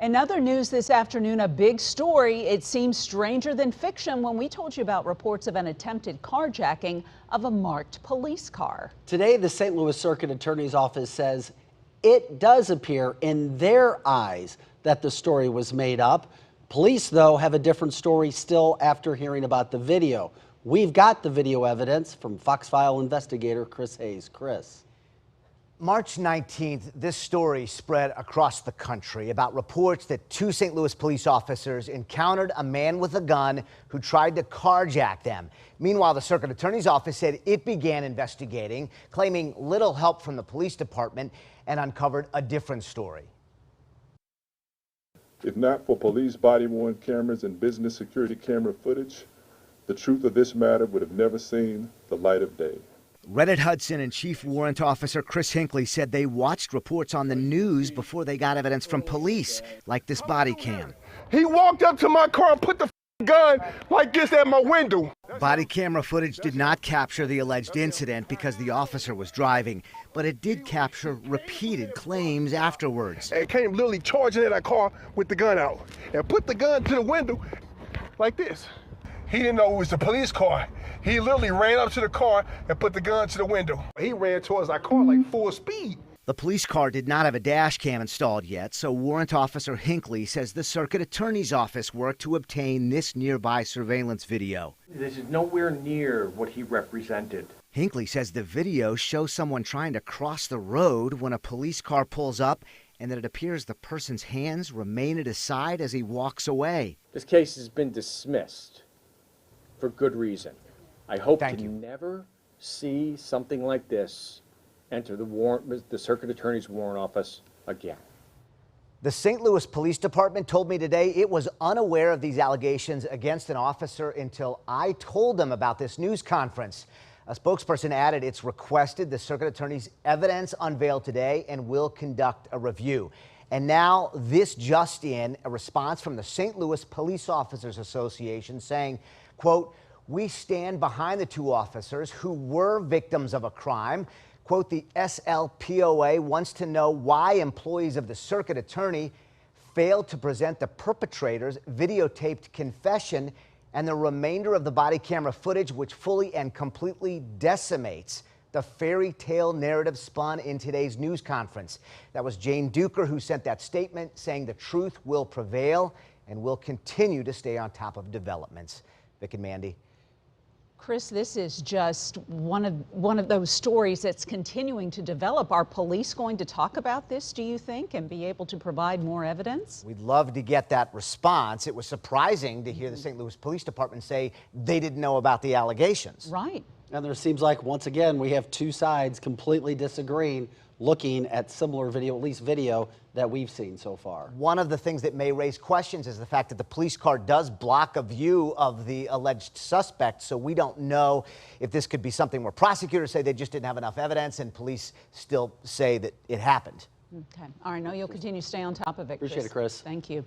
In other news this afternoon, a big story. It seems stranger than fiction when we told you about reports of an attempted carjacking of a marked police car. Today, the St. Louis Circuit Attorney's Office says it does appear in their eyes that the story was made up. Police, though, have a different story still after hearing about the video. We've got the video evidence from Fox File investigator Chris Hayes. Chris. March 19th, this story spread across the country about reports that two St. Louis police officers encountered a man with a gun who tried to carjack them. Meanwhile, the Circuit Attorney's Office said it began investigating, claiming little help from the police department, and uncovered a different story. If not for police body-worn cameras and business security camera footage, the truth of this matter would have never seen the light of day. Reddit Hudson and Chief Warrant Officer Chris Hinckley said they watched reports on the news before they got evidence from police, like this body cam. He walked up to my car and put the gun like this at my window. Body camera footage did not capture the alleged incident because the officer was driving, but it did capture repeated claims afterwards. And came literally charging at our car with the gun out and put the gun to the window like this. He didn't know it was the police car. He literally ran up to the car and put the gun to the window. He ran towards our car like full speed. The police car did not have a dash cam installed yet, so Warrant Officer Hinckley says the Circuit Attorney's Office worked to obtain this nearby surveillance video. This is nowhere near what he represented. Hinckley says the video shows someone trying to cross the road when a police car pulls up, and that it appears the person's hands remain at his side as he walks away. This case has been dismissed for good reason. I hope to never see something like this enter the Circuit Attorney's Warrant Office again. The St. Louis Police Department told me today it was unaware of these allegations against an officer until I told them about this news conference. A spokesperson added it's requested the Circuit Attorney's evidence unveiled today and will conduct a review. And now this just in, a response from the St. Louis Police Officers Association saying, quote, "We stand behind the two officers who were victims of a crime." Quote, "The SLPOA wants to know why employees of the Circuit Attorney failed to present the perpetrator's videotaped confession and the remainder of the body camera footage, which fully and completely decimates the fairy tale narrative spun in today's news conference." That was Jane Duker who sent that statement saying the truth will prevail and will continue to stay on top of developments. Vic and Mandy. Chris, this is just one of those stories that's continuing to develop. Are police going to talk about this, do you think, and be able to provide more evidence? We'd love to get that response. It was surprising to hear the St. Louis Police Department say they didn't know about the allegations. Right. And there seems like, once again, we have two sides completely disagreeing, looking at similar video, at least video, that we've seen so far. One of the things that may raise questions is the fact that the police car does block a view of the alleged suspect, so we don't know if this could be something where prosecutors say they just didn't have enough evidence and police still say that it happened. Okay. All right. I know you'll continue to stay on top of it, Chris. Appreciate it, Chris. Thank you.